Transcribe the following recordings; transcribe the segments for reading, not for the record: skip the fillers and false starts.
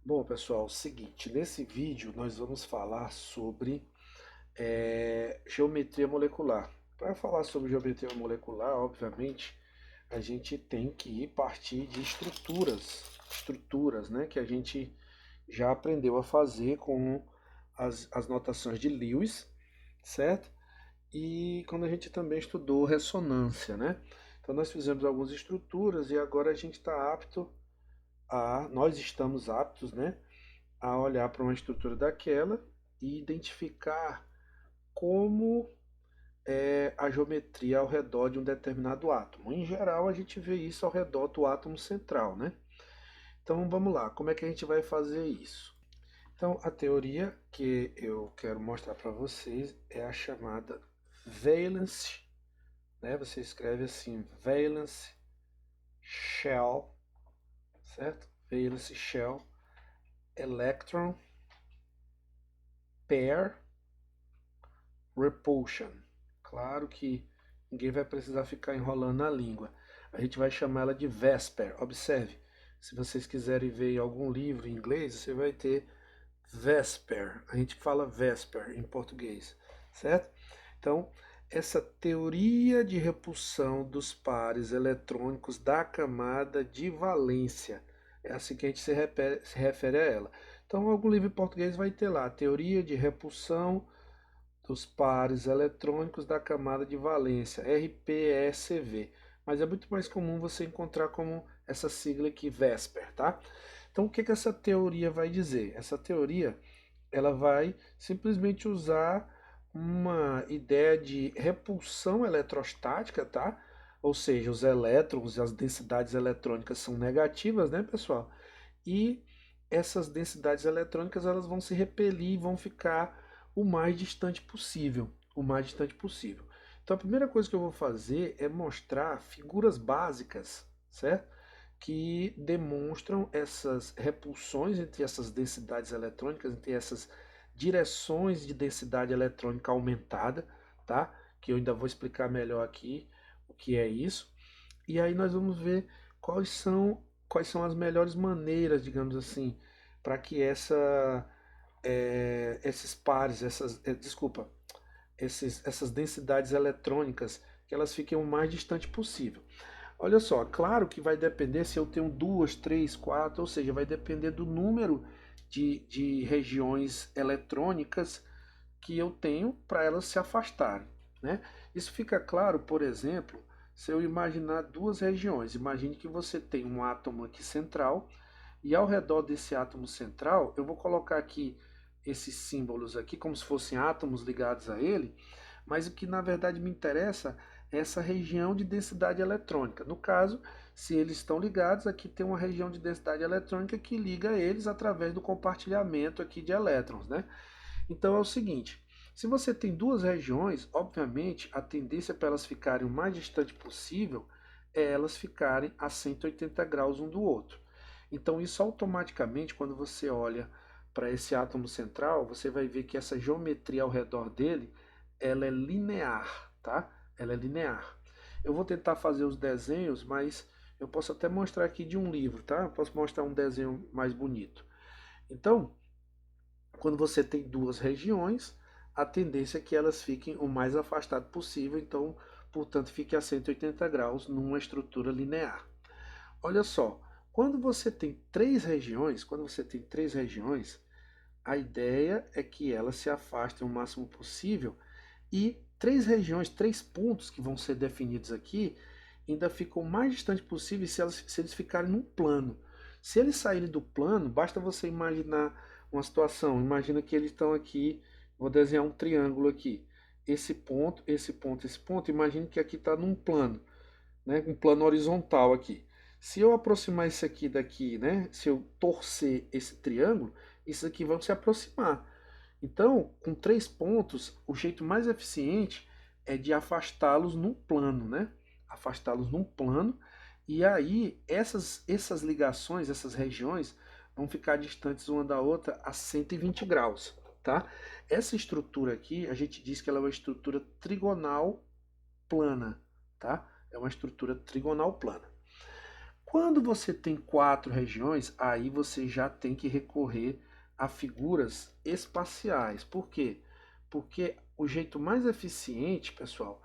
Bom, pessoal, é o seguinte, nesse vídeo nós vamos falar sobre geometria molecular. Para falar sobre geometria molecular, obviamente, a gente tem que partir de estruturas, né, que a gente já aprendeu a fazer com as notações de Lewis, certo? E quando a gente também estudou ressonância, né? Então nós fizemos algumas estruturas e agora a gente está nós estamos aptos, né, a olhar para uma estrutura daquela e identificar como é a geometria ao redor de um determinado átomo. Em geral, a gente vê isso ao redor do átomo central, né? Então vamos lá, como é que a gente vai fazer isso? Então a teoria que eu quero mostrar para vocês é a chamada valence, né? Você escreve assim, valence shell, certo? Valence shell electron pair repulsion. Claro que ninguém vai precisar ficar enrolando a língua. A gente vai chamar ela de Vesper. Observe, se vocês quiserem ver em algum livro em inglês, você vai ter Vesper. A gente fala Vesper em português, certo? Então, essa teoria de repulsão dos pares eletrônicos da camada de valência. É assim que a gente se refere a ela. Então, algum livro em português vai ter lá, teoria de repulsão dos pares eletrônicos da camada de valência, RPECV. Mas é muito mais comum você encontrar como essa sigla aqui, VESPER, tá? Então, o que que essa teoria vai dizer? Essa teoria, ela vai simplesmente usar uma ideia de repulsão eletrostática, tá? Ou seja, os elétrons e as densidades eletrônicas são negativas, né, pessoal? E essas densidades eletrônicas elas vão se repelir e vão ficar o mais distante possível, o mais distante possível. Então a primeira coisa que eu vou fazer é mostrar figuras básicas, certo? Que demonstram essas repulsões entre essas densidades eletrônicas, entre essas direções de densidade eletrônica aumentada, tá? Que eu ainda vou explicar melhor aqui o que é isso. E aí nós vamos ver quais são as melhores maneiras, digamos assim, para que esses pares, desculpa, essas densidades eletrônicas, que elas fiquem o mais distante possível. Olha só, claro que vai depender se eu tenho duas, três, quatro, ou seja, vai depender do número de regiões eletrônicas que eu tenho para elas se afastarem, né? Isso fica claro, por exemplo, se eu imaginar duas regiões. Imagine que você tem um átomo aqui central e ao redor desse átomo central, eu vou colocar aqui esses símbolos aqui como se fossem átomos ligados a ele, mas o que na verdade me interessa é essa região de densidade eletrônica. No caso, se eles estão ligados, aqui tem uma região de densidade eletrônica que liga eles através do compartilhamento aqui de elétrons, né? Então é o seguinte, se você tem duas regiões, obviamente a tendência para elas ficarem o mais distante possível é elas ficarem a 180 graus um do outro. Então isso automaticamente, quando você olha para esse átomo central, você vai ver que essa geometria ao redor dele, ela é linear, tá? Ela é linear. Eu vou tentar fazer os desenhos, mas eu posso até mostrar aqui de um livro, tá? Eu posso mostrar um desenho mais bonito. Então, quando você tem duas regiões, a tendência é que elas fiquem o mais afastado possível, então, portanto, fique a 180 graus numa estrutura linear. Olha só, quando você tem três regiões, a ideia é que elas se afastem o máximo possível e três regiões, três pontos que vão ser definidos aqui, ainda ficam o mais distante possível se eles ficarem num plano. Se eles saírem do plano, basta você imaginar uma situação. Imagina que eles estão aqui, vou desenhar um triângulo aqui. Esse ponto, esse ponto, esse ponto. Imagine que aqui está num plano, né? Um plano horizontal aqui. Se eu aproximar isso aqui daqui, né? Se eu torcer esse triângulo, isso aqui vão se aproximar. Então, com três pontos, o jeito mais eficiente é de afastá-los num plano, né? Afastá-los num plano, e aí essas ligações, essas regiões, vão ficar distantes uma da outra a 120 graus, tá? Essa estrutura aqui, a gente diz que ela é uma estrutura trigonal plana, tá? É uma estrutura trigonal plana. Quando você tem 4 regiões, aí você já tem que recorrer a figuras espaciais. Por quê? Porque o jeito mais eficiente, pessoal,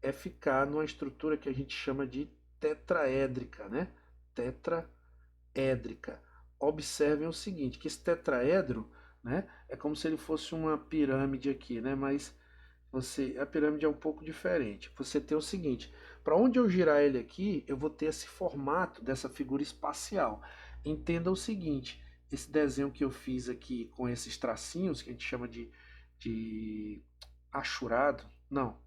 é ficar numa estrutura que a gente chama de tetraédrica, né? Tetraédrica. Observem o seguinte, que esse tetraedro, né, é como se ele fosse uma pirâmide aqui, né? Mas a pirâmide é um pouco diferente. Você tem o seguinte, para onde eu girar ele aqui, eu vou ter esse formato dessa figura espacial. Entenda o seguinte, esse desenho que eu fiz aqui com esses tracinhos, que a gente chama de achurado, não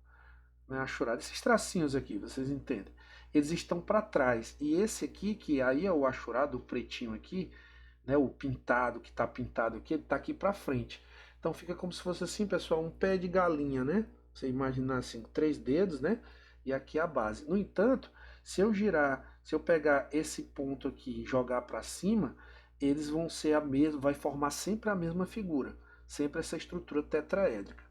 é achurado, esses tracinhos aqui, vocês entendem? Eles estão para trás. E esse aqui, que aí é o achurado, o pretinho aqui, né, o pintado, que está pintado aqui, ele está aqui para frente. Então fica como se fosse assim, pessoal, um pé de galinha, né? Você imaginar assim, 3 dedos, né? E aqui a base. No entanto, se eu girar, se eu pegar esse ponto aqui e jogar para cima, eles vão ser a mesma, vai formar sempre a mesma figura, sempre essa estrutura tetraédrica.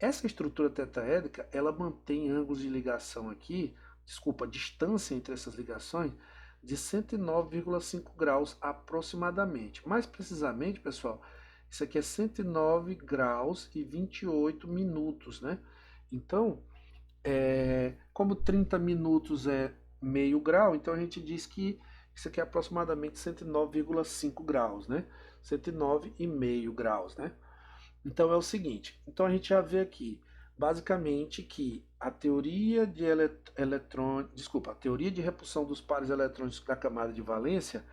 Essa estrutura tetraédrica, ela mantém ângulos de ligação aqui, desculpa, distância entre essas ligações, de 109,5 graus aproximadamente. Mais precisamente, pessoal, isso aqui é 109 graus e 28 minutos, né? Então, como 30 minutos é meio grau, então a gente diz que isso aqui é aproximadamente 109,5 graus, né? 109,5 graus, né? Então é o seguinte, então a gente já vê aqui, basicamente que a teoria de a teoria de repulsão dos pares eletrônicos da camada de valência,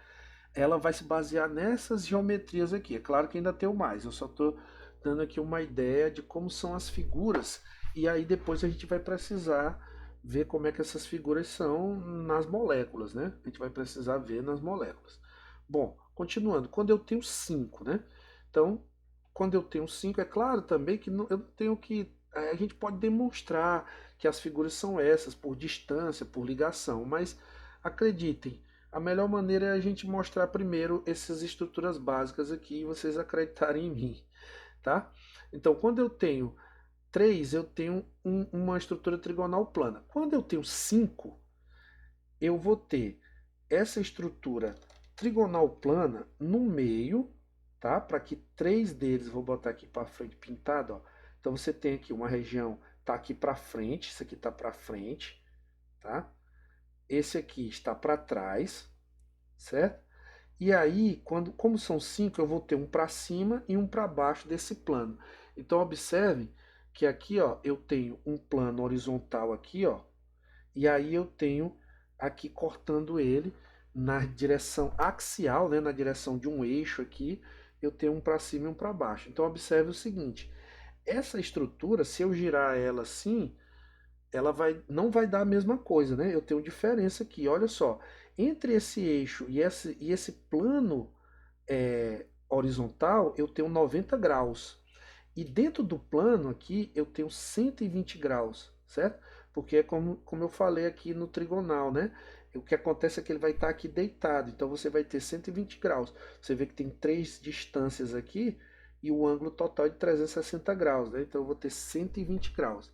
ela vai se basear nessas geometrias aqui. É claro que ainda tem o mais, eu só estou dando aqui uma ideia de como são as figuras, e aí depois a gente vai precisar ver como é que essas figuras são nas moléculas, né? A gente vai precisar ver nas moléculas. Bom, continuando, quando eu tenho 5, né? Então, quando eu tenho 5, é claro também que eu não tenho que. A gente pode demonstrar que as figuras são essas, por distância, por ligação, mas acreditem, a melhor maneira é a gente mostrar primeiro essas estruturas básicas aqui e vocês acreditarem em mim, tá? Então, quando eu tenho 3, eu tenho uma estrutura trigonal plana. Quando eu tenho 5, eu vou ter essa estrutura trigonal plana no meio, tá? Para que 3 deles, vou botar aqui para frente pintado, ó. Então você tem aqui uma região tá aqui para frente, isso aqui tá para frente, tá? Esse aqui está para trás, certo? E aí, como são 5, eu vou ter um para cima e um para baixo desse plano. Então observe que aqui, ó, eu tenho um plano horizontal aqui, ó, e aí eu tenho aqui cortando ele na direção axial, né, na direção de um eixo aqui, eu tenho um para cima e um para baixo. Então observe o seguinte, essa estrutura, se eu girar ela assim, ela não vai dar a mesma coisa, né? Eu tenho diferença aqui, olha só, entre esse eixo e esse plano horizontal, eu tenho 90 graus. E dentro do plano aqui eu tenho 120 graus, certo? Porque é como eu falei aqui no trigonal, né? O que acontece é que ele vai estar aqui deitado, então você vai ter 120 graus. Você vê que tem 3 distâncias aqui e o ângulo total é de 360 graus, né? Então eu vou ter 120 graus.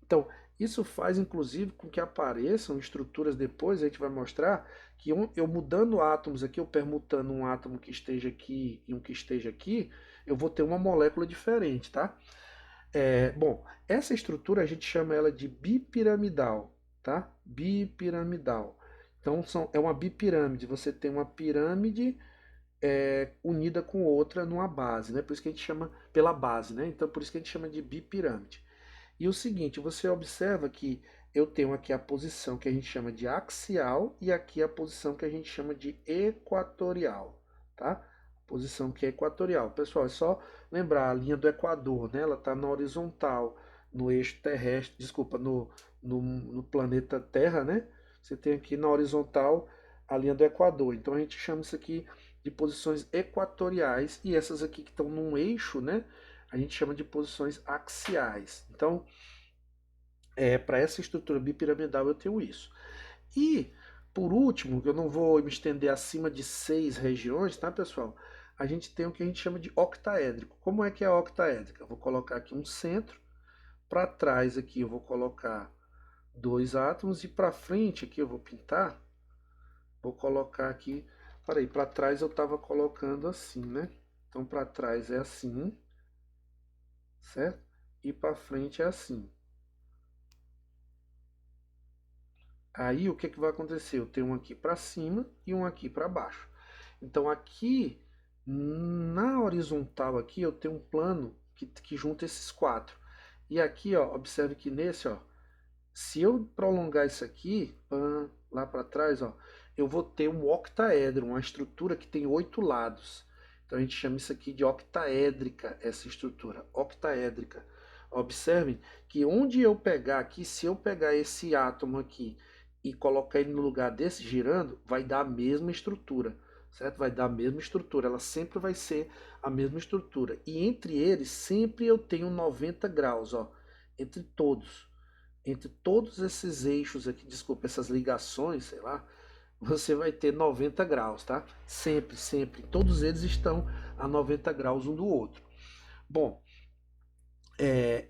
Então, isso faz inclusive com que apareçam estruturas depois, a gente vai mostrar que eu mudando átomos aqui, eu permutando um átomo que esteja aqui e um que esteja aqui, eu vou ter uma molécula diferente, tá? Bom, essa estrutura a gente chama ela de bipiramidal, tá? Bipiramidal. Então é uma bipirâmide, você tem uma pirâmide unida com outra numa base, né? Por isso que a gente chama pela base, né? Então por isso que a gente chama de bipirâmide. E o seguinte, você observa que eu tenho aqui a posição que a gente chama de axial e aqui a posição que a gente chama de equatorial, tá? Posição que é equatorial. Pessoal, é só lembrar a linha do Equador, né? Ela está na horizontal, no eixo terrestre, desculpa, no planeta Terra, né? Você tem aqui na horizontal a linha do Equador. Então a gente chama isso aqui de posições equatoriais e essas aqui que estão num eixo, né? A gente chama de posições axiais. Então, para essa estrutura bipiramidal eu tenho isso. E, por último, eu não vou me estender acima de 6 regiões, tá, pessoal? A gente tem o que a gente chama de octaédrico. Como é que é a octaédrica? Eu vou colocar aqui um centro, para trás aqui eu vou colocar 2 átomos e para frente aqui eu vou pintar Vou colocar aqui. Peraí, para trás eu estava colocando assim, né? Então para trás é assim, certo? E para frente é assim. Aí o que que vai acontecer? Eu tenho um aqui para cima e um aqui para baixo. Então aqui na horizontal aqui eu tenho um plano que junta esses quatro. E aqui, ó, observe que nesse, ó, se eu prolongar isso aqui, lá para trás, ó, eu vou ter um octaedro, uma estrutura que tem 8 lados. Então a gente chama isso aqui de octaédrica, essa estrutura, octaédrica. Observem que onde eu pegar aqui, se eu pegar esse átomo aqui e colocar ele no lugar desse girando, vai dar a mesma estrutura, certo? Vai dar a mesma estrutura, ela sempre vai ser a mesma estrutura. E entre eles, sempre eu tenho 90 graus, ó, entre todos. Entre todos esses eixos aqui, desculpa, essas ligações, sei lá, você vai ter 90 graus, tá? Sempre, sempre. Todos eles estão a 90 graus um do outro. Bom,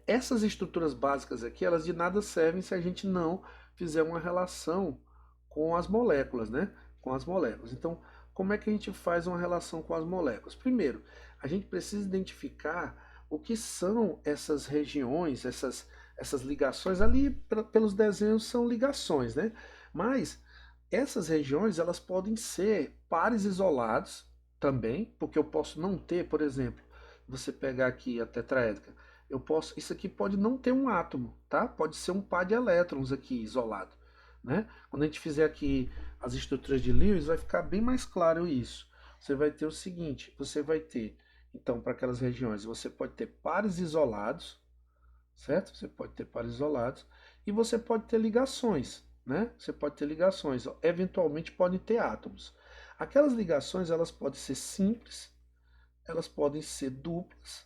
essas estruturas básicas aqui, elas de nada servem se a gente não fizer uma relação com as moléculas, né? Com as moléculas. Então, como é que a gente faz uma relação com as moléculas? Primeiro, a gente precisa identificar o que são essas regiões, essas ligações. Ali, pelos desenhos, são ligações, né? Mas essas regiões, elas podem ser pares isolados também, porque eu posso não ter, por exemplo, você pegar aqui a tetraédrica, eu posso, isso aqui pode não ter um átomo, tá? Pode ser um par de elétrons aqui isolado, né? Quando a gente fizer aqui as estruturas de Lewis, vai ficar bem mais claro isso. Você vai ter o seguinte, você vai ter, então, para aquelas regiões, você pode ter pares isolados, certo? Você pode ter pares isolados e você pode ter ligações, né? Você pode ter ligações, eventualmente podem ter átomos. Aquelas ligações, elas podem ser simples, elas podem ser duplas,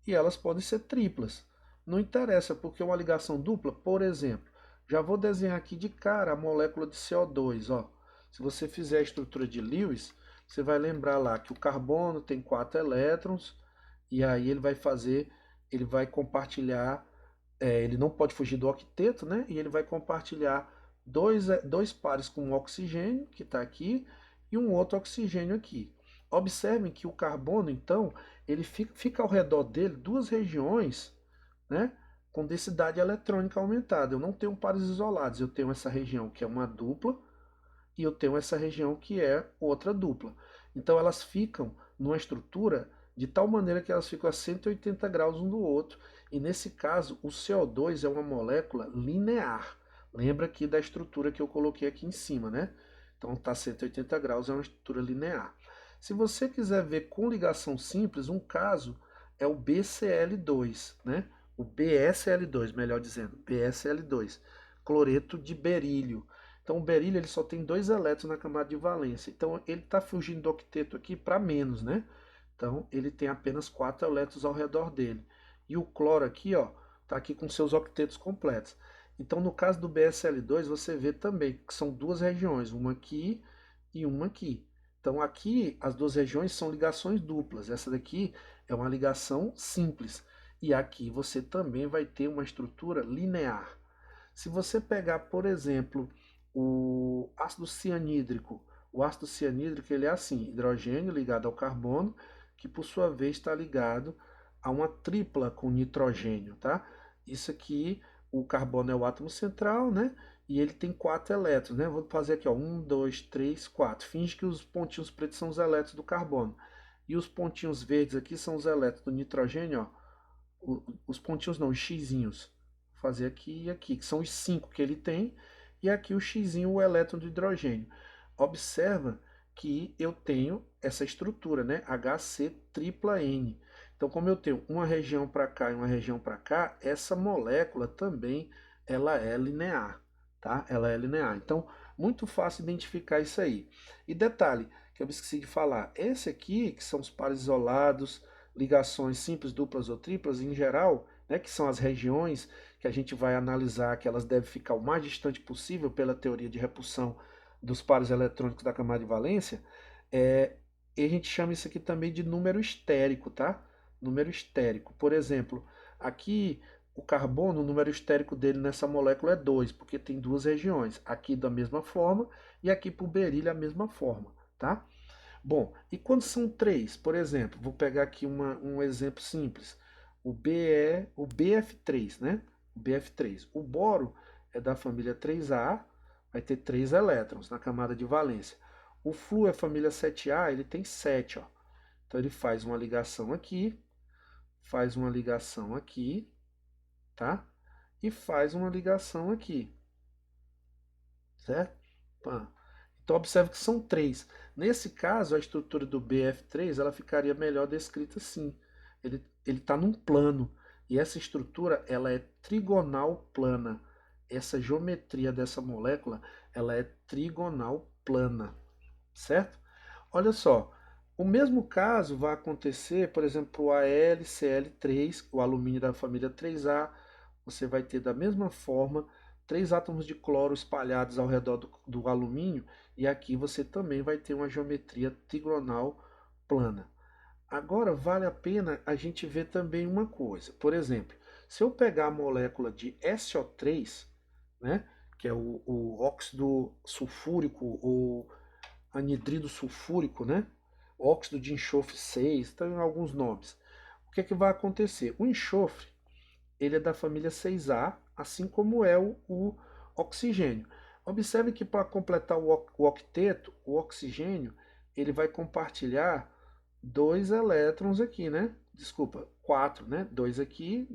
e elas podem ser triplas. Não interessa, porque uma ligação dupla, por exemplo, já vou desenhar aqui de cara a molécula de CO2. Ó. Se você fizer a estrutura de Lewis, você vai lembrar lá que o carbono tem 4 elétrons, e aí ele vai fazer, ele vai compartilhar, ele não pode fugir do octeto, né? E ele vai compartilhar dois pares com um oxigênio, que está aqui, e um outro oxigênio aqui. Observem que o carbono, então, ele fica ao redor dele duas regiões, né, com densidade eletrônica aumentada. Eu não tenho pares isolados, eu tenho essa região que é uma dupla e eu tenho essa região que é outra dupla. Então elas ficam numa estrutura de tal maneira que elas ficam a 180 graus um do outro. E nesse caso, o CO2 é uma molécula linear. Lembra aqui da estrutura que eu coloquei aqui em cima, né? Então está 180 graus, é uma estrutura linear. Se você quiser ver com ligação simples, um caso é o BCl2, né? O BSL2, melhor dizendo, BSL2, cloreto de berílio. Então o berílio ele só tem 2 elétrons na camada de valência. Então ele está fugindo do octeto aqui para menos, né? Então ele tem apenas 4 elétrons ao redor dele. E o cloro aqui, ó, está aqui com seus octetos completos. Então no caso do BSL2 você vê também que são duas regiões, uma aqui e uma aqui. Então aqui as duas regiões são ligações duplas. Essa daqui é uma ligação simples. E aqui você também vai ter uma estrutura linear. Se você pegar, por exemplo, o ácido cianídrico ele é assim, hidrogênio ligado ao carbono, que por sua vez está ligado a uma tripla com nitrogênio, tá? Isso aqui, o carbono é o átomo central, né? E ele tem 4 elétrons, né? Vou fazer aqui, ó, 1, 2, 3, 4. Finge que os pontinhos pretos são os elétrons do carbono. E os pontinhos verdes aqui são os elétrons do nitrogênio, ó. Os pontinhos não, os xizinhos. Vou fazer aqui e aqui, que são os 5 que ele tem, e aqui o xizinho, o elétron de hidrogênio. Observa que eu tenho essa estrutura, né? HC tripla N. Então, como eu tenho uma região para cá e uma região para cá, essa molécula também ela é linear, tá? Ela é linear. Então, muito fácil identificar isso aí. E detalhe, que eu esqueci de falar, esse aqui, que são os pares isolados, ligações simples, duplas ou triplas, em geral, né, que são as regiões que a gente vai analisar que elas devem ficar o mais distante possível pela teoria de repulsão dos pares eletrônicos da camada de valência, e a gente chama isso aqui também de número estérico, tá? Número estérico. Por exemplo, aqui O carbono, o número estérico dele nessa molécula é 2, porque tem duas regiões, aqui da mesma forma e aqui para o berílio a mesma forma, tá? Bom, e quando são três, por exemplo, vou pegar aqui um exemplo simples. O BF3, né? O BF3. O boro é da família 3A, vai ter 3 elétrons na camada de valência. O flúor é família 7A, ele tem 7, ó. Então ele faz uma ligação aqui, tá? E faz uma ligação aqui, certo? Pã. Então observe que são três. Nesse caso, a estrutura do BF3 ela ficaria melhor descrita assim. Ele está num plano e essa estrutura ela é trigonal plana. Essa geometria dessa molécula ela é trigonal plana, certo? Olha só, o mesmo caso vai acontecer, por exemplo, o AlCl3, o alumínio da família 3A, você vai ter da mesma forma três átomos de cloro espalhados ao redor do alumínio, e aqui você também vai ter uma geometria trigonal plana. Agora, vale a pena a gente ver também uma coisa. Por exemplo, se eu pegar a molécula de SO3, né, que é o óxido sulfúrico ou anidrido sulfúrico, né, óxido de enxofre 6, tem alguns nomes. O que é que vai acontecer? O enxofre ele é da família 6A, assim como é o oxigênio. Observe que para completar o octeto, o oxigênio, ele vai compartilhar dois elétrons aqui, né? Desculpa, quatro, né? Dois aqui,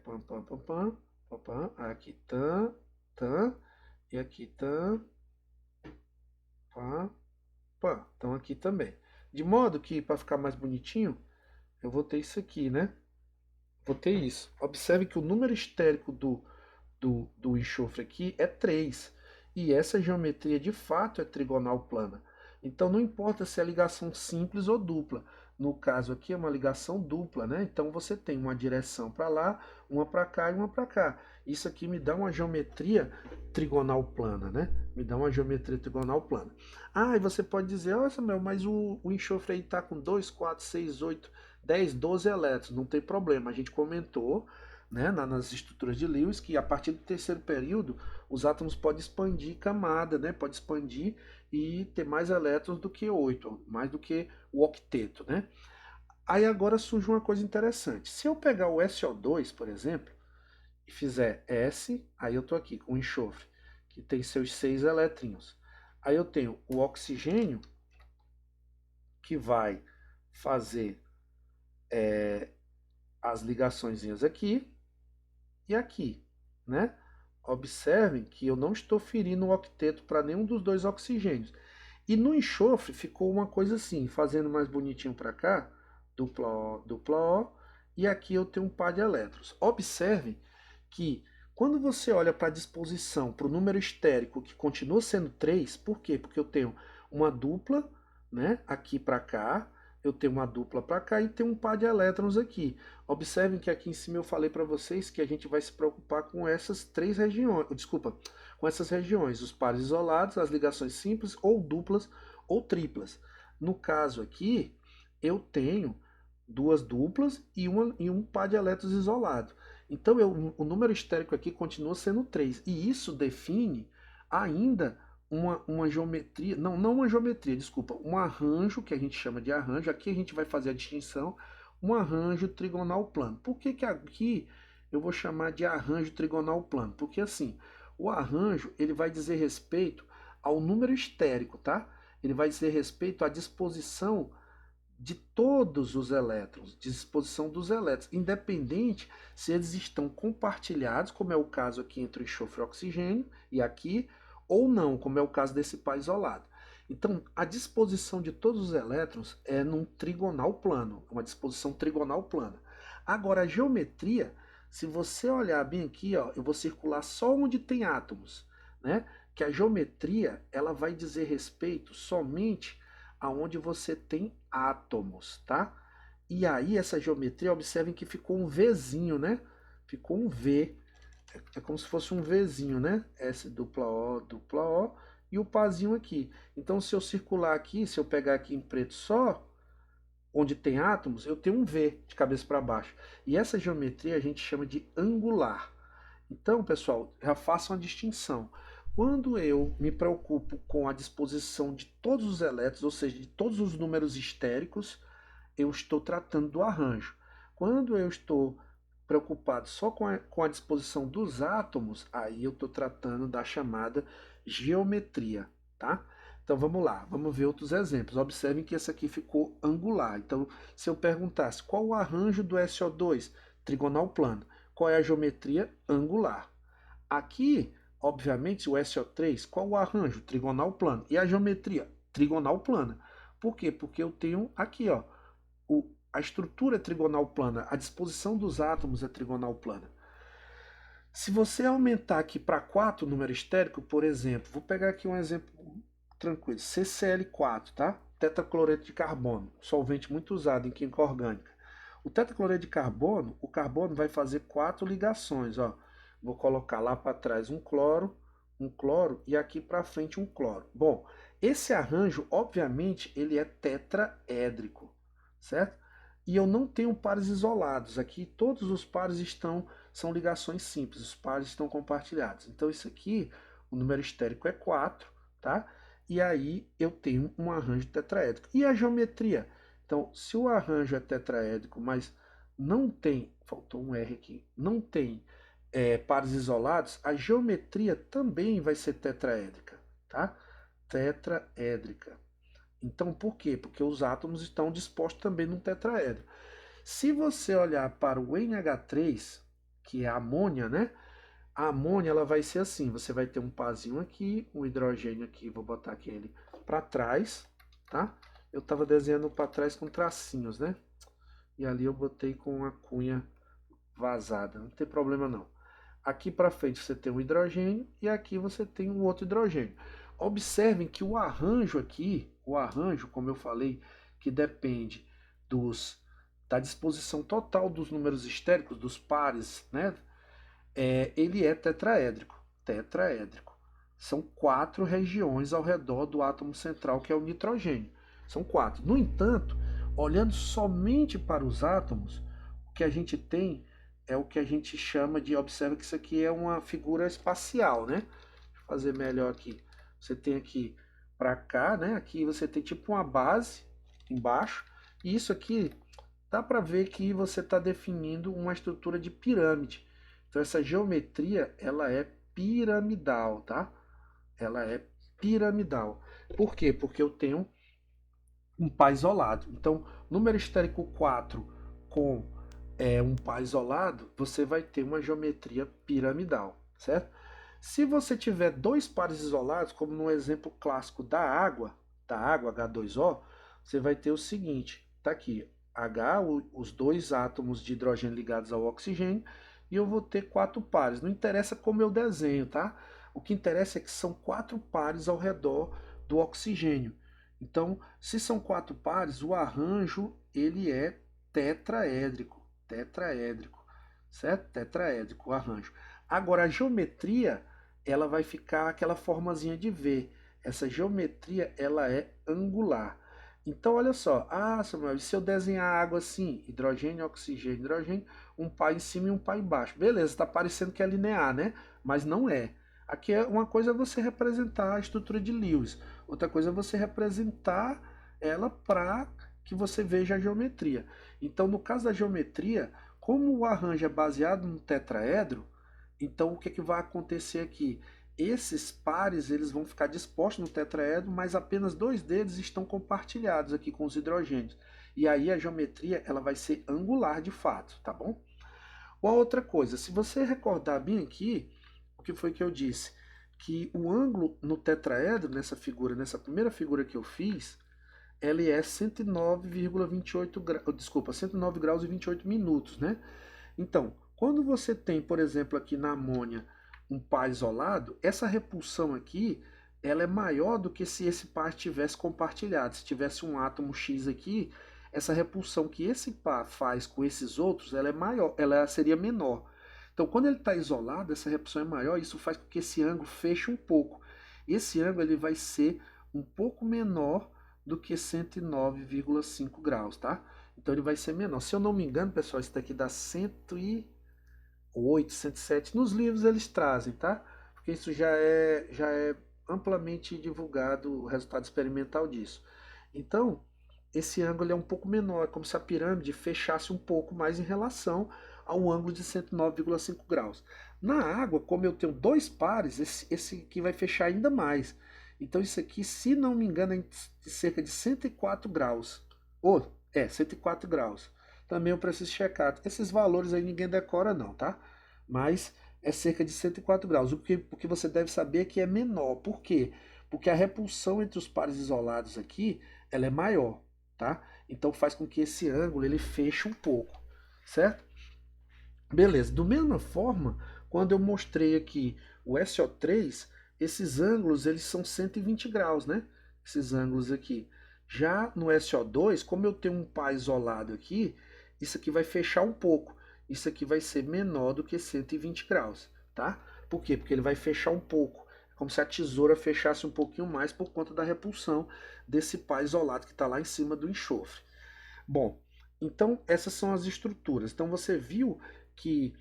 pam, pam, pam, pam, pam, pam, aqui tan, tan, e aqui tan, pam, pam. Então aqui também. De modo que, para ficar mais bonitinho, eu vou ter isso aqui, né? Vou ter isso. Observe que o número estérico do enxofre aqui é 3. E essa geometria de fato é trigonal plana. Então não importa se é ligação simples ou dupla. No caso aqui é uma ligação dupla, né? Então você tem uma direção para lá, uma para cá e uma para cá. Isso aqui me dá uma geometria trigonal plana, né? Me dá uma geometria trigonal plana. Ah, e você pode dizer, olha Samuel, mas o enxofre aí está com 2, 4, 6, 8, 10, 12 elétrons. Não tem problema, a gente comentou, né, nas estruturas de Lewis, que a partir do terceiro período os átomos podem expandir camada, né, pode expandir e ter mais elétrons do que 8, mais do que o octeto. Né? Aí agora surge uma coisa interessante. Se eu pegar o SO2, por exemplo, e fizer S, aí eu estou aqui com o enxofre, que tem seus 6 elétrons. Aí eu tenho o oxigênio, que vai fazer as ligaçõezinhas aqui, e aqui, né? Observem que eu não estou ferindo o octeto para nenhum dos dois oxigênios. E no enxofre ficou uma coisa assim, fazendo mais bonitinho para cá, dupla O, e aqui eu tenho um par de elétrons. Observem que quando você olha para a disposição, para o número estérico, que continua sendo 3, por quê? Porque eu tenho uma dupla, né, aqui para cá, eu tenho uma dupla para cá e tenho um par de elétrons aqui. Observem que aqui em cima eu falei para vocês que a gente vai se preocupar com essas três regiões, desculpa, com essas regiões, os pares isolados, as ligações simples ou duplas ou triplas. No caso aqui, eu tenho duas duplas e um par de elétrons isolado. Então o número estérico aqui continua sendo 3. E isso define ainda uma geometria, não uma geometria, desculpa, um arranjo que a gente chama de arranjo. Aqui a gente vai fazer a distinção, um arranjo trigonal plano. Por que aqui eu vou chamar de arranjo trigonal plano? Porque assim, o arranjo ele vai dizer respeito ao número estérico, tá? Ele vai dizer respeito à disposição de todos os elétrons, disposição dos elétrons, independente se eles estão compartilhados, como é o caso aqui entre o enxofre e o oxigênio, e aqui, ou não, como é o caso desse par isolado. Então, a disposição de todos os elétrons é num trigonal plano, uma disposição trigonal plana. Agora, a geometria, se você olhar bem aqui, ó, eu vou circular só onde tem átomos, né? Que a geometria ela vai dizer respeito somente aonde você tem átomos, tá? E aí essa geometria, observem que ficou um Vzinho, né? Ficou um V. É como se fosse um Vzinho, né? S dupla O e o pazinho aqui. Então se eu circular aqui, se eu pegar aqui em preto só, onde tem átomos, eu tenho um V de cabeça para baixo. E essa geometria a gente chama de angular. Então, pessoal, já façam a distinção. Quando eu me preocupo com a disposição de todos os elétrons, ou seja, de todos os números histéricos, eu estou tratando do arranjo. Quando eu estou preocupado só com a disposição dos átomos, aí eu estou tratando da chamada geometria, tá? Então vamos lá, vamos ver outros exemplos. Observem que esse aqui ficou angular. Então, se eu perguntasse qual o arranjo do SO2? Trigonal plano. Qual é a geometria? Angular. Aqui, obviamente, o SO3, qual o arranjo? Trigonal plano. E a geometria? Trigonal plana. Por quê? Porque eu tenho aqui, ó, a estrutura é trigonal plana, a disposição dos átomos é trigonal plana. Se você aumentar aqui para 4 o número estérico, por exemplo, vou pegar aqui um exemplo tranquilo, CCl4, tá? Tetracloreto de carbono, solvente muito usado em química orgânica. O tetracloreto de carbono, o carbono vai fazer 4 ligações, ó. Vou colocar lá para trás um cloro e aqui para frente um cloro. Bom, esse arranjo, obviamente, ele é tetraédrico, certo? E eu não tenho pares isolados. Aqui todos os pares são ligações simples, os pares estão compartilhados. Então isso aqui, o número estérico é 4, tá? E aí eu tenho um arranjo tetraédrico. E a geometria? Então, se o arranjo é tetraédrico, mas não tem, faltou um R aqui, não tem pares isolados, a geometria também vai ser tetraédrica, tá? Tetraédrica. Então, por quê? Porque os átomos estão dispostos também num tetraedro. Se você olhar para o NH3, que é a amônia, né? A amônia ela vai ser assim, você vai ter um parzinho aqui, um hidrogênio aqui, vou botar aquele para trás, tá? Eu estava desenhando para trás com tracinhos, né? E ali eu botei com uma cunha vazada, não tem problema não. Aqui para frente você tem um hidrogênio e aqui você tem um outro hidrogênio. Observem que o arranjo aqui, o arranjo, como eu falei, que depende da disposição total dos números estéricos, dos pares, né? Ele é tetraédrico. Tetraédrico. São 4 regiões ao redor do átomo central, que é o nitrogênio. São 4. No entanto, olhando somente para os átomos, o que a gente tem é o que a gente chama de, observa que isso aqui é uma figura espacial, né? Deixa eu fazer melhor aqui. Você tem aqui para cá, né? Aqui você tem tipo uma base embaixo, e isso aqui dá para ver que você está definindo uma estrutura de pirâmide. Então essa geometria ela é piramidal, tá? Ela é piramidal. Por quê? Porque eu tenho um par isolado. Então, número estérico 4 com um par isolado, você vai ter uma geometria piramidal, certo? Se você tiver dois pares isolados, como no exemplo clássico da água H2O, você vai ter o seguinte, tá aqui, os dois átomos de hidrogênio ligados ao oxigênio, e eu vou ter 4 pares. Não interessa como eu desenho, tá? O que interessa é que são 4 pares ao redor do oxigênio. Então, se são 4 pares, o arranjo ele é tetraédrico, certo? Tetraédrico o arranjo. Agora a geometria, ela vai ficar aquela formazinha de V. Essa geometria, ela é angular. Então, olha só. Ah, Samuel, e se eu desenhar a água assim? Hidrogênio, oxigênio, hidrogênio, um par em cima e um par embaixo. Beleza, está parecendo que é linear, né? Mas não é. Aqui uma coisa é você representar a estrutura de Lewis. Outra coisa é você representar ela para que você veja a geometria. Então, no caso da geometria, como o arranjo é baseado no tetraedro, então o que, que vai acontecer aqui? Esses pares eles vão ficar dispostos no tetraedro, mas apenas 2 deles estão compartilhados aqui com os hidrogênios. E aí a geometria ela vai ser angular de fato, tá bom? Uma outra coisa, se você recordar bem aqui, o que foi que eu disse? Que o ângulo no tetraedro, nessa primeira figura que eu fiz, ele é 109,28 graus, desculpa, 109 graus e 28 minutos, né? Então, quando você tem, por exemplo, aqui na amônia, um par isolado, essa repulsão aqui, ela é maior do que se esse par tivesse compartilhado. Se tivesse um átomo X aqui, essa repulsão que esse par faz com esses outros, ela é maior, ela seria menor. Então, quando ele está isolado, essa repulsão é maior, isso faz com que esse ângulo feche um pouco. Esse ângulo ele vai ser um pouco menor do que 109,5 graus, tá? Então ele vai ser menor. Se eu não me engano, pessoal, isso daqui dá 108, 107. Nos livros eles trazem, tá? Porque isso já é amplamente divulgado o resultado experimental disso. Então, esse ângulo é um pouco menor, é como se a pirâmide fechasse um pouco mais em relação ao ângulo de 109,5 graus. Na água, como eu tenho dois pares, esse aqui vai fechar ainda mais. Então isso aqui, se não me engano, é de cerca de 104 graus. Ou, 104 graus. Também eu preciso checar. Esses valores aí ninguém decora não, tá? Mas é cerca de 104 graus. O que você deve saber é que é menor. Por quê? Porque a repulsão entre os pares isolados aqui, ela é maior, tá? Então faz com que esse ângulo ele feche um pouco, certo? Beleza. Do mesma forma, quando eu mostrei aqui o SO3, esses ângulos eles são 120 graus, né? Esses ângulos aqui. Já no SO2, como eu tenho um par isolado aqui, isso aqui vai fechar um pouco. Isso aqui vai ser menor do que 120 graus, tá? Por quê? Porque ele vai fechar um pouco. É como se a tesoura fechasse um pouquinho mais por conta da repulsão desse par isolado que está lá em cima do enxofre. Bom, então essas são as estruturas. Então você viu que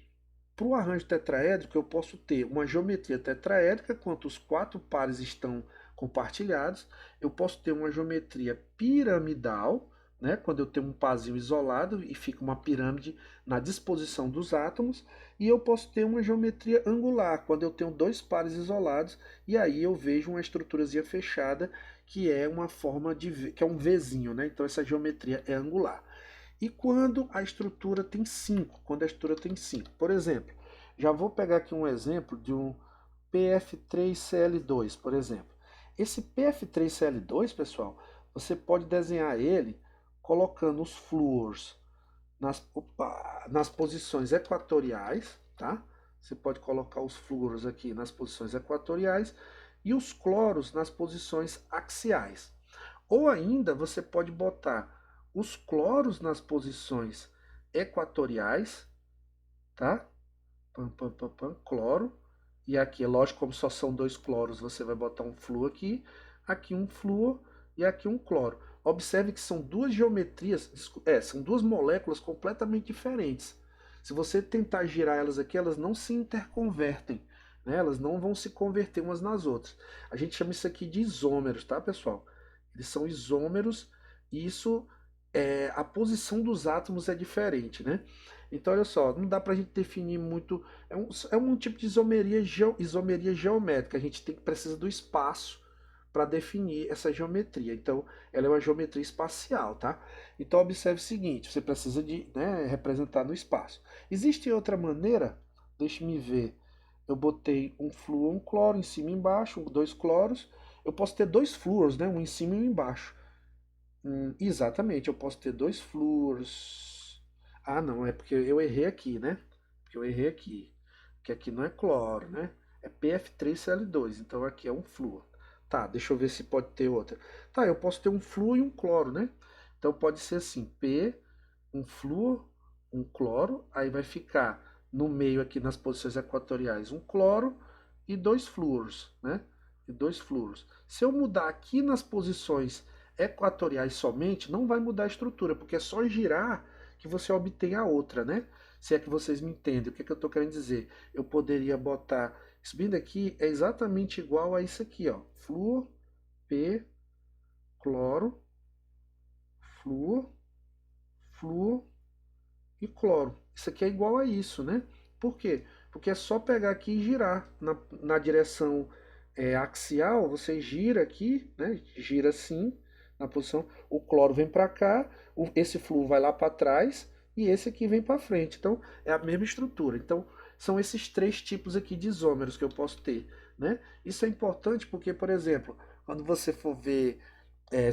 para o arranjo tetraédrico eu posso ter uma geometria tetraédrica, quanto os quatro pares estão compartilhados. Eu posso ter uma geometria piramidal, né, quando eu tenho um parzinho isolado e fica uma pirâmide na disposição dos átomos. E eu posso ter uma geometria angular, quando eu tenho dois pares isolados e aí eu vejo uma estruturazinha fechada que é uma forma de V, que é um Vzinho, né? Então essa geometria é angular. E quando a estrutura tem 5, quando a estrutura tem 5, por exemplo, já vou pegar aqui um exemplo de um PF3Cl2, por exemplo. Esse PF3Cl2, pessoal, você pode desenhar ele colocando os flúors nas posições equatoriais, tá? Você pode colocar os flúoros aqui nas posições equatoriais e os cloros nas posições axiais. Ou ainda você pode botar os cloros nas posições equatoriais, tá? Pam, pam, pam, pam, cloro. E aqui, é lógico, como só são dois cloros, você vai botar um flúor aqui um flúor e aqui um cloro. Observe que são duas geometrias, são duas moléculas completamente diferentes. Se você tentar girar elas aqui, elas não se interconvertem, né? Elas não vão se converter umas nas outras. A gente chama isso aqui de isômeros, tá, pessoal? Eles são isômeros e isso a posição dos átomos é diferente, né? Então, olha só, não dá para a gente definir muito. É um tipo de isomeria geométrica. A gente precisa do espaço para definir essa geometria. Então, ela é uma geometria espacial, tá? Então, observe o seguinte: você precisa de, né, representar no espaço. Existe outra maneira? Deixe-me ver. Eu botei um flúor, um cloro em cima e embaixo, dois cloros. Eu posso ter dois flúoros, né? Um em cima e um embaixo. Exatamente, eu posso ter dois flúoros. Ah, não, é porque eu errei aqui, né? Porque eu errei aqui. Que aqui não é cloro, né? É PF3Cl2, então aqui é um flúor. Tá, deixa eu ver se pode ter outra. Tá, eu posso ter um flúor e um cloro, né? Então pode ser assim, P, um flúor, um cloro, aí vai ficar no meio aqui nas posições equatoriais um cloro e dois flúoros, né? E dois flúoros. Se eu mudar aqui nas posições equatoriais somente, não vai mudar a estrutura, porque é só girar que você obtém a outra, né? Se é que vocês me entendem, o que, é que eu estou querendo dizer? Eu poderia botar, subindo aqui, é exatamente igual a isso aqui, ó. Flúor, P, cloro, flúor, flúor e cloro. Isso aqui é igual a isso, né? Por quê? Porque é só pegar aqui e girar na direção axial, você gira aqui, né? Gira assim, na posição, o cloro vem para cá, esse flúor vai lá para trás e esse aqui vem para frente. Então, é a mesma estrutura. Então, são esses três tipos aqui de isômeros que eu posso ter, né? Isso é importante porque, por exemplo, quando você for ver,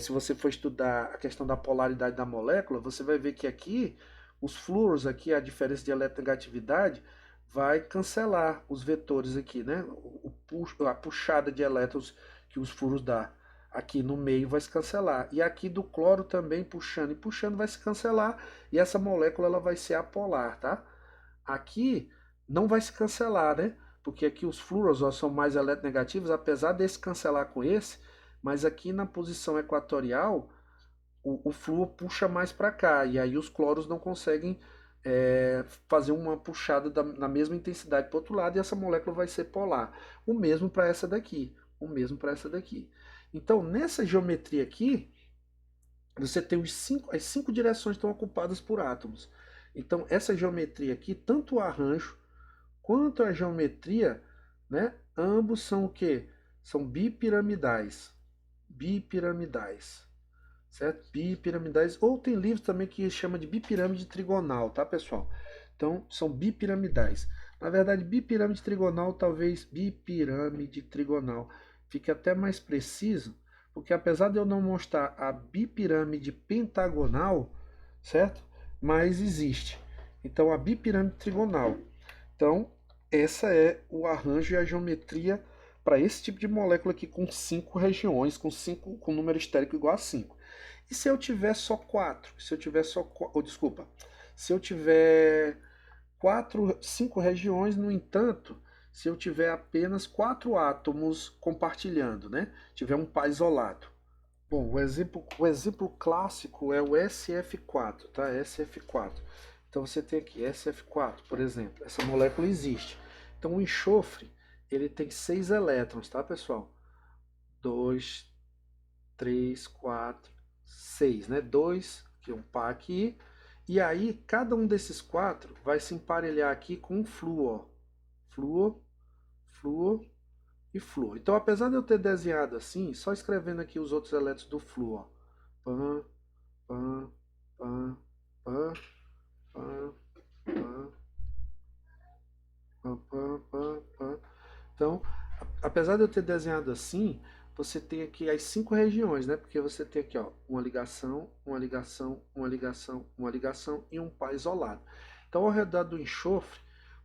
se você for estudar a questão da polaridade da molécula, você vai ver que aqui, os flúoros aqui, a diferença de eletronegatividade, vai cancelar os vetores aqui, né? A puxada de elétrons que os flúoros dá aqui no meio vai se cancelar. E aqui do cloro também puxando e puxando vai se cancelar e essa molécula ela vai ser apolar, tá? Aqui não vai se cancelar, né? Porque aqui os flúoros são mais eletronegativos, apesar desse cancelar com esse, mas aqui na posição equatorial o flúor puxa mais para cá, e aí os cloros não conseguem fazer uma puxada na mesma intensidade para o outro lado, e essa molécula vai ser polar. O mesmo para essa daqui, o mesmo para essa daqui. Então, nessa geometria aqui, você tem as cinco direções estão ocupadas por átomos. Então, essa geometria aqui, tanto o arranjo quanto a geometria, né, ambos são o quê? São bipiramidais. Bipiramidais. Certo? Bipiramidais. Ou tem livros também que chama de bipirâmide trigonal, tá, pessoal? Então, são bipiramidais. Na verdade, bipirâmide trigonal, talvez bipirâmide trigonal fique até mais preciso, porque apesar de eu não mostrar a bipirâmide pentagonal, certo? Mas existe. Então, a bipirâmide trigonal. Então, essa é o arranjo e a geometria para esse tipo de molécula aqui com 5 regiões, com número estérico igual a 5. E se eu tiver só 4? Se eu tiver só, desculpa, se eu tiver 5 regiões, no entanto, se eu tiver apenas 4 átomos compartilhando, né? Tiver um par isolado. Bom, o exemplo clássico é o SF4, tá? SF4. Então você tem aqui SF4, por exemplo. Essa molécula existe. Então o enxofre, ele tem 6 elétrons, tá, pessoal? 2, 3, 4, 6, né? 2, que é um par aqui. E aí, cada um desses 4 vai se emparelhar aqui com um flúor. Flúor, flúor e flúor. Então, apesar de eu ter desenhado assim, só escrevendo aqui os outros elétrons do flúor. Pam, pam, pam, pam, pam, pam, pam, pam, pam, pam. Então, apesar de eu ter desenhado assim, você tem aqui as 5 regiões, né? Porque você tem aqui, ó, uma ligação, uma ligação, uma ligação, uma ligação e um par isolado. Então, ao redor do enxofre,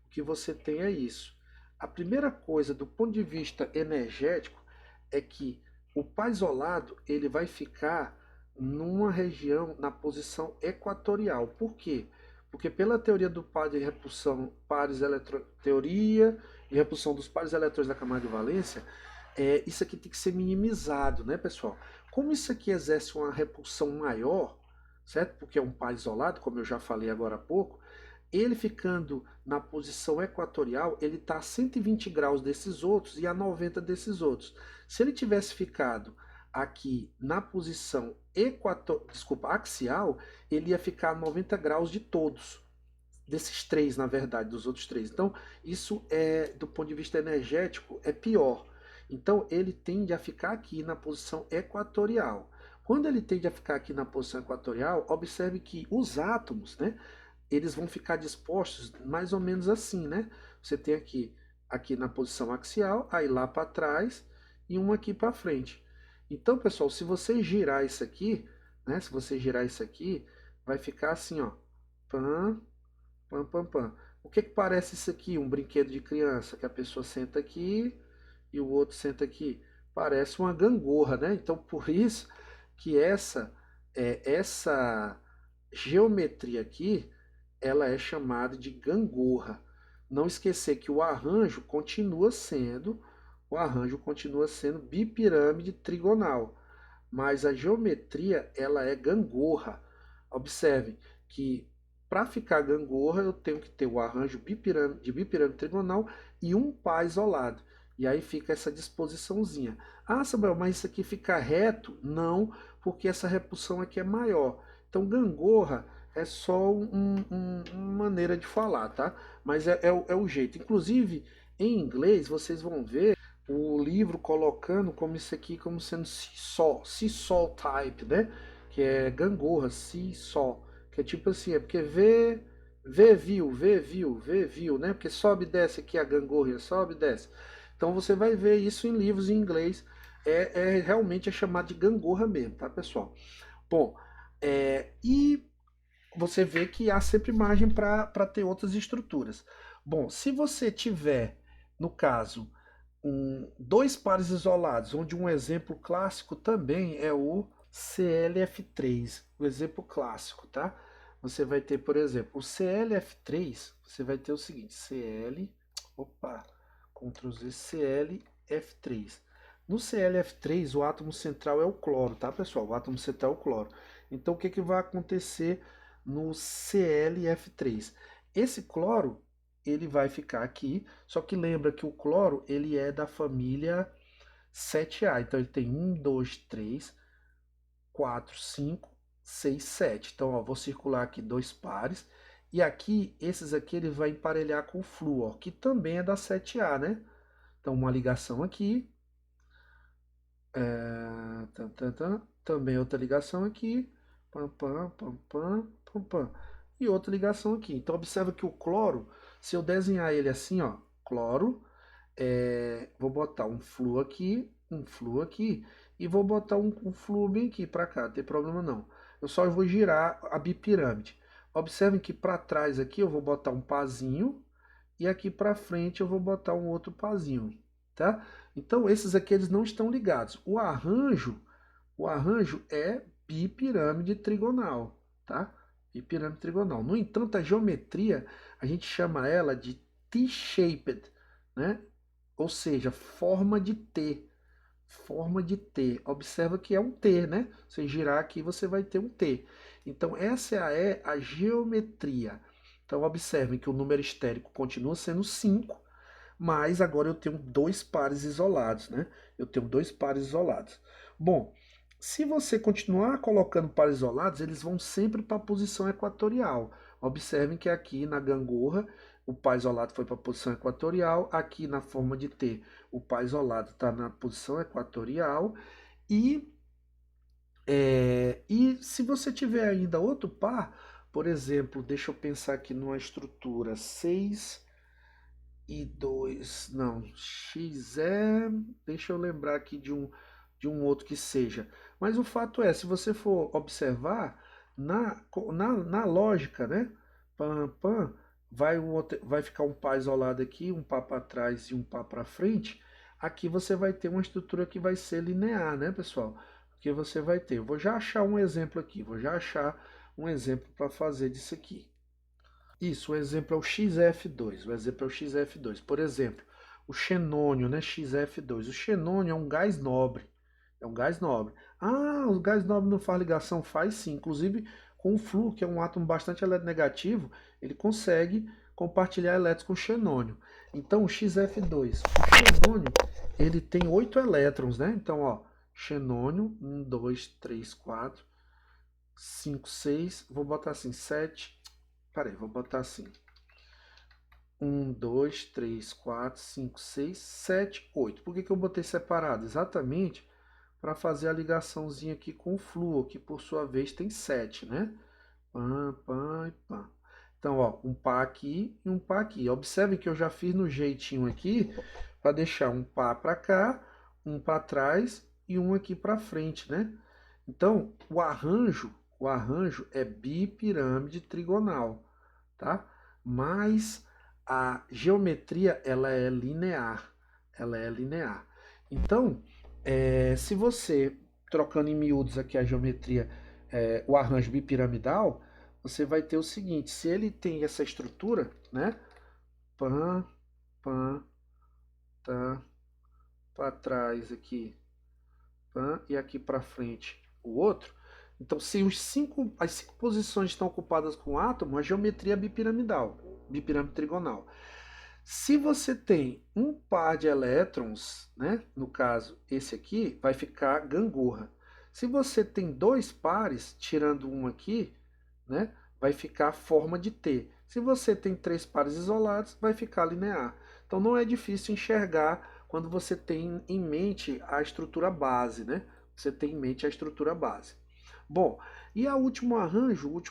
o que você tem é isso. A primeira coisa, do ponto de vista energético, é que o par isolado ele vai ficar numa região na posição equatorial. Por quê? Porque pela teoria do par de repulsão, teoria de repulsão dos pares de eletrões da camada de valência, isso aqui tem que ser minimizado, né, pessoal? Como isso aqui exerce uma repulsão maior, certo? Porque é um par isolado, como eu já falei agora há pouco, ele ficando na posição equatorial, ele está a 120 graus desses outros e a 90 desses outros. Se ele tivesse ficado aqui na posição axial, ele ia ficar a 90 graus de todos. Desses três, na verdade, dos outros três. Então, isso é, do ponto de vista energético, é pior. Então, ele tende a ficar aqui na posição equatorial. Quando ele tende a ficar aqui na posição equatorial, observe que os átomos, né, eles vão ficar dispostos mais ou menos assim, né? Você tem aqui na posição axial, aí lá para trás e um aqui para frente. Então, pessoal, se você girar isso aqui, né, se você girar isso aqui, vai ficar assim, ó, pam, pam, pam, pam. O que que parece isso aqui? Um brinquedo de criança, que a pessoa senta aqui e o outro senta aqui. Parece uma gangorra, né? Então, por isso que essa geometria aqui, ela é chamada de gangorra. Não esquecer que o arranjo continua sendo bipirâmide trigonal, mas a geometria ela é gangorra. Observe que para ficar gangorra eu tenho que ter o arranjo de bipirâmide trigonal e um par isolado. E aí fica essa disposiçãozinha. Ah, Samuel, mas isso aqui fica reto? Não, porque essa repulsão aqui é maior. Então gangorra é só uma maneira de falar, tá? Mas é o jeito. Inclusive, em inglês, vocês vão ver o livro colocando como isso aqui como sendo seesaw type, né? Que é gangorra, seesaw, que é tipo assim, é porque vê, viu, né? Porque sobe e desce aqui a gangorra, sobe e desce. Então você vai ver isso em livros em inglês, realmente é chamado de gangorra mesmo, tá, pessoal? Bom, e você vê que há sempre margem para ter outras estruturas. Bom, se você tiver, no caso, dois pares isolados, onde um exemplo clássico também é o ClF3, o exemplo clássico, tá? Você vai ter, por exemplo, o ClF3, você vai ter o seguinte, opa, Ctrl Z, ClF3. No ClF3, o átomo central é o cloro, tá, pessoal? O átomo central é o cloro. Então, o que que vai acontecer no ClF3? Esse cloro, ele vai ficar aqui, só que lembra que o cloro, ele é da família 7A. Então, ele tem 1, 2, 3, 4, 5, 6, 7. Então, ó, vou circular aqui dois pares. E aqui, esses aqui, ele vai emparelhar com o flúor, que também é da 7A, né? Então, uma ligação aqui. Também outra ligação aqui. Pam, pam, pam, pam, pam, pam. E outra ligação aqui. Então, observa que o cloro, se eu desenhar ele assim, ó, cloro, vou botar um flúor aqui, e vou botar um flúor bem aqui para cá, não tem problema não. Eu só vou girar a bipirâmide. Observem que para trás aqui eu vou botar um pazinho e aqui para frente eu vou botar um outro pazinho, tá? Então esses aqui eles não estão ligados. O arranjo é bipirâmide trigonal, tá? Bipirâmide trigonal. No entanto, a geometria a gente chama ela de T-shaped, né? Ou seja, forma de T. Forma de T. Observa que é um T, né? Você girar aqui, você vai ter um T. Então, essa é a geometria. Então, observem que o número estérico continua sendo 5, mas agora eu tenho dois pares isolados, né? Eu tenho dois pares isolados. Bom, se você continuar colocando pares isolados, eles vão sempre para a posição equatorial. Observem que aqui na gangorra o par isolado foi para a posição equatorial, aqui na forma de T o par isolado está na posição equatorial e, e se você tiver ainda outro par, por exemplo, deixa eu pensar aqui numa estrutura 6 e 2, não, X é, deixa eu lembrar aqui de um outro que seja. Mas o fato é, se você for observar, na lógica, né? Pam, pam, vai ficar um par isolado aqui, um par para trás e um par para frente. Aqui você vai ter uma estrutura que vai ser linear, né, pessoal? Porque você vai ter. Eu vou já achar um exemplo aqui, vou já achar um exemplo para fazer disso aqui. Isso, o exemplo é o XF2. O exemplo é o XF2. Por exemplo, o xenônio, né? XF2. O xenônio é um gás nobre. É um gás nobre. Ah, o gás nobre não faz ligação? Faz sim. Inclusive, com o flúor, que é um átomo bastante eletronegativo, ele consegue compartilhar elétrons com o xenônio. Então, o XF2. O xenônio, ele tem 8 elétrons, né? Então, ó, xenônio, 1, 2, 3, 4, 5, 6. Vou botar assim, 7. Peraí, vou botar assim. 1, 2, 3, 4, 5, 6, 7, 8. Por que que eu botei separado? Exatamente para fazer a ligaçãozinha aqui com o flúor, que por sua vez tem 7, né? Pam, pam e pam. Então, ó, um par aqui e um par aqui. Observe que eu já fiz no jeitinho aqui para deixar um par para cá, um para trás e um aqui para frente, né? Então, o arranjo é bipirâmide trigonal, tá? Mas a geometria ela é linear, ela é linear. Então, se você trocando em miúdos aqui a geometria, o arranjo bipiramidal, você vai ter o seguinte: se ele tem essa estrutura, né? Pam, pam, tá, para trás aqui, pam, e aqui para frente o outro. Então, se as 5 posições estão ocupadas com o átomo, a geometria é bipiramidal, bipirâmide trigonal. Se você tem um par de elétrons, né, no caso esse aqui, vai ficar gangorra. Se você tem dois pares, tirando um aqui, né, vai ficar forma de T. Se você tem três pares isolados, vai ficar linear. Então não é difícil enxergar quando você tem em mente a estrutura base, né? Você tem em mente a estrutura base. Bom, e o último arranjo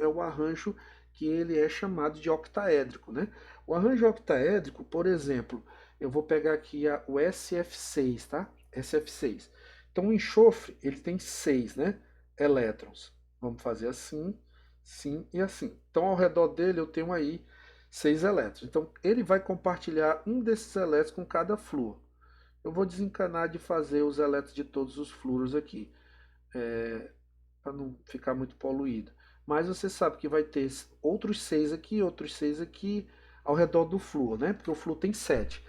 é o arranjo que ele é chamado de octaédrico, né? O arranjo octaédrico, por exemplo, eu vou pegar aqui o SF6, tá? SF6. Então o enxofre, ele tem 6, né, elétrons. Vamos fazer assim, sim e assim. Então ao redor dele eu tenho aí 6 elétrons. Então ele vai compartilhar um desses elétrons com cada flúor. Eu vou desencanar de fazer os elétrons de todos os flúoros aqui, para não ficar muito poluído. Mas você sabe que vai ter outros 6 aqui, outros 6 aqui ao redor do flúor, né? Porque o flúor tem 7.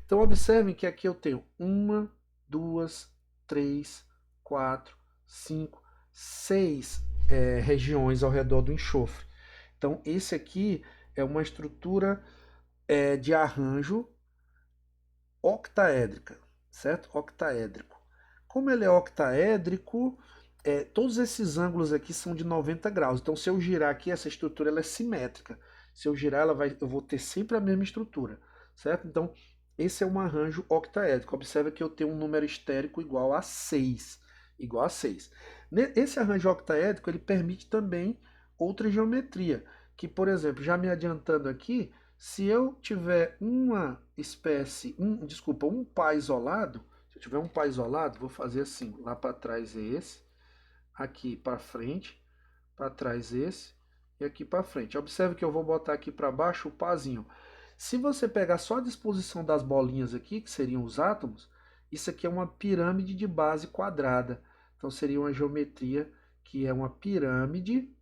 Então observem que aqui eu tenho uma, 2, 3, 4, 5, 6 regiões ao redor do enxofre. Então, esse aqui é uma estrutura de arranjo octaédrica, certo? Octaédrico. Como ele é octaédrico, todos esses ângulos aqui são de 90 graus. Então, se eu girar aqui, essa estrutura ela é simétrica. Se eu girar, eu vou ter sempre a mesma estrutura, certo? Então, esse é um arranjo octaédrico. Observa que eu tenho um número estérico igual a 6. Igual a 6. Esse arranjo octaédrico, ele permite também outra geometria. Que, por exemplo, já me adiantando aqui, se eu tiver uma espécie, um par isolado, se eu tiver um par isolado, vou fazer assim, lá para trás é esse, aqui para frente, para trás esse, e aqui para frente. Observe que eu vou botar aqui para baixo o parzinho. Se você pegar só a disposição das bolinhas aqui, que seriam os átomos, isso aqui é uma pirâmide de base quadrada. Então seria uma geometria que é uma pirâmide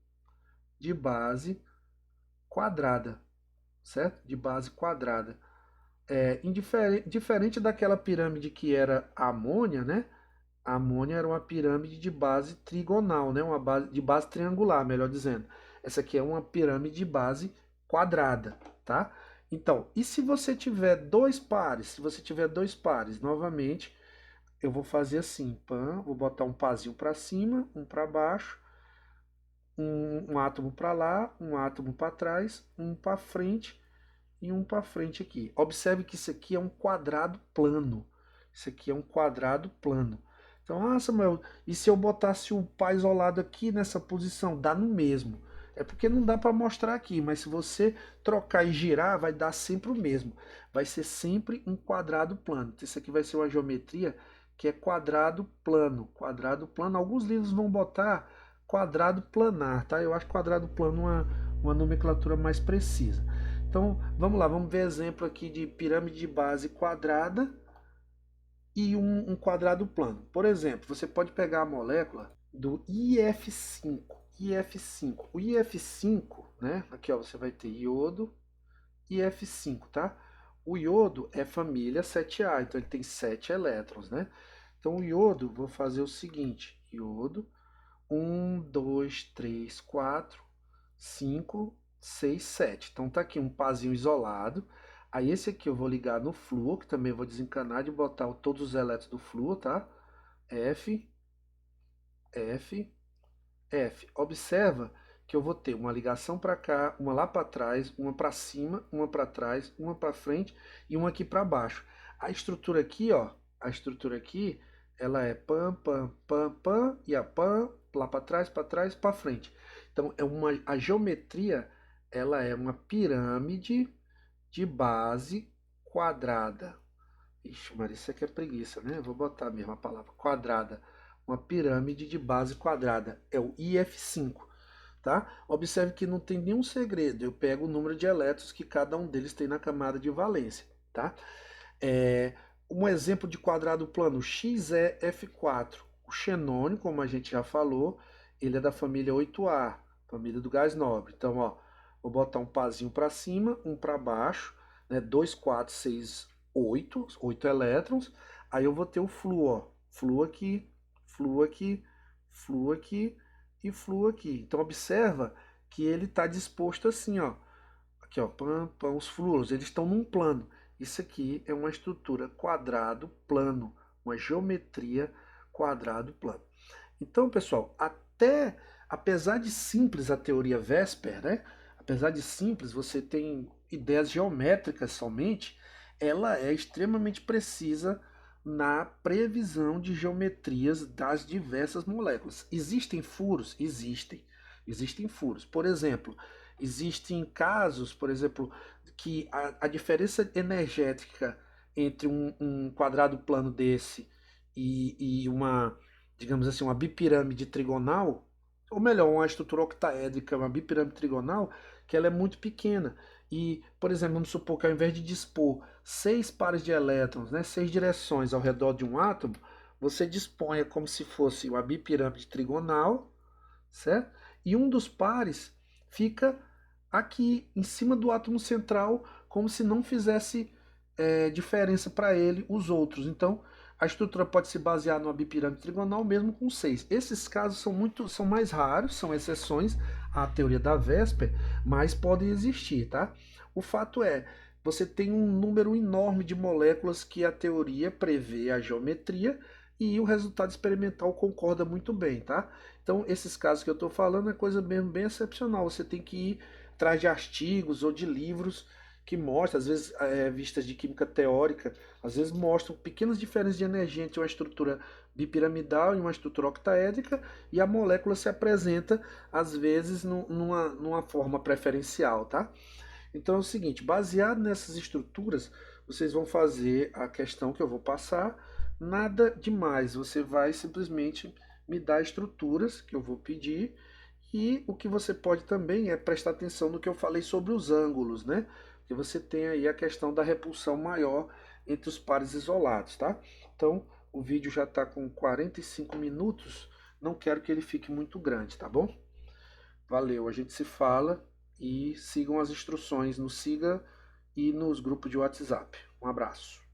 de base quadrada, certo? De base quadrada. Diferente daquela pirâmide que era a amônia, né? A amônia era uma pirâmide de base trigonal, né? Uma base de base triangular, melhor dizendo. Essa aqui é uma pirâmide de base quadrada, tá? Então, e se você tiver dois pares? Se você tiver dois pares, novamente, eu vou fazer assim, vou botar um parzinho para cima, um para baixo, um átomo para lá, um átomo para trás, um para frente e um para frente aqui. Observe que isso aqui é um quadrado plano. Isso aqui é um quadrado plano. Então, Samuel, e se eu botasse o par isolado aqui nessa posição? Dá no mesmo. É porque não dá para mostrar aqui, mas se você trocar e girar, vai dar sempre o mesmo. Vai ser sempre um quadrado plano. Então, isso aqui vai ser uma geometria que é quadrado plano. Quadrado plano. Alguns livros vão botar quadrado planar, tá? Eu acho quadrado plano uma nomenclatura mais precisa. Então, vamos lá, vamos ver exemplo aqui de pirâmide de base quadrada e um quadrado plano. Por exemplo, você pode pegar a molécula do IF5. IF5. O IF5, né? Aqui ó, você vai ter iodo e F5, tá? O iodo é família 7A, então ele tem 7 elétrons, né? Então o iodo, vou fazer o seguinte: iodo, 1, 2, 3, 4, 5, 6, 7. Então tá aqui um parzinho isolado. Aí esse aqui eu vou ligar no flúor, que também vou desencanar de botar todos os elétrons do flúor, tá? F, F, F. Observa que eu vou ter uma ligação para cá, uma lá para trás, uma para cima, uma para trás, uma para frente e uma aqui para baixo. A estrutura aqui, ó, a estrutura aqui, ela é pam, pam, pam, pam e a pam lá para trás, para frente. Então a geometria, ela é uma pirâmide de base quadrada. Ixi, Maria, isso aqui é preguiça, né? Eu vou botar mesmo a palavra quadrada. Uma pirâmide de base quadrada. É o IF5, tá? Observe que não tem nenhum segredo. Eu pego o número de elétrons que cada um deles tem na camada de valência, tá? Um exemplo de quadrado plano, X é F4. O xenônio, como a gente já falou, ele é da família 8A, família do gás nobre. Então, ó, vou botar um parzinho para cima, um para baixo, né? 2, 4, 6, 8, 8 elétrons. Aí eu vou ter o flúor, ó. Flúor aqui, flúor aqui, flúor aqui e flúor aqui. Então, observa que ele está disposto assim, ó. Aqui, ó, os flúoros, eles estão num plano. Isso aqui é uma estrutura quadrado plano, uma geometria quadrado plano. Então, pessoal, apesar de simples a teoria Vesper, né? Apesar de simples, você tem ideias geométricas somente, ela é extremamente precisa na previsão de geometrias das diversas moléculas. Existem furos? Existem. Existem furos. Por exemplo, existem casos, por exemplo, que a diferença energética entre um quadrado plano desse e uma, digamos assim, uma bipirâmide trigonal, ou melhor, uma estrutura octaédrica, uma bipirâmide trigonal, que ela é muito pequena. E, por exemplo, vamos supor que ao invés de dispor 6 pares de elétrons, né, 6 direções ao redor de um átomo, você disponha como se fosse uma bipirâmide trigonal, certo? E um dos pares fica aqui em cima do átomo central, como se não fizesse diferença para ele os outros. Então, A estrutura pode se basear numa bipirâmide trigonal mesmo com 6. Esses casos são mais raros, são exceções à teoria da Vesper, mas podem existir, tá? O fato é, você tem um número enorme de moléculas que a teoria prevê a geometria e o resultado experimental concorda muito bem, tá? Então, esses casos que eu estou falando é coisa mesmo bem excepcional. Você tem que ir atrás de artigos ou de livros que mostram, às vezes revistas de química teórica, às vezes mostram pequenas diferenças de energia entre uma estrutura bipiramidal e uma estrutura octaédrica, e a molécula se apresenta, às vezes, numa forma preferencial, tá? Então é o seguinte, baseado nessas estruturas, vocês vão fazer a questão que eu vou passar, nada demais, você vai simplesmente me dar estruturas que eu vou pedir, e o que você pode também é prestar atenção no que eu falei sobre os ângulos, né? Porque você tem aí a questão da repulsão maior entre os pares isolados, tá? Então, o vídeo já está com 45 minutos, não quero que ele fique muito grande, tá bom? Valeu, a gente se fala e sigam as instruções no Siga e nos grupos de WhatsApp. Um abraço.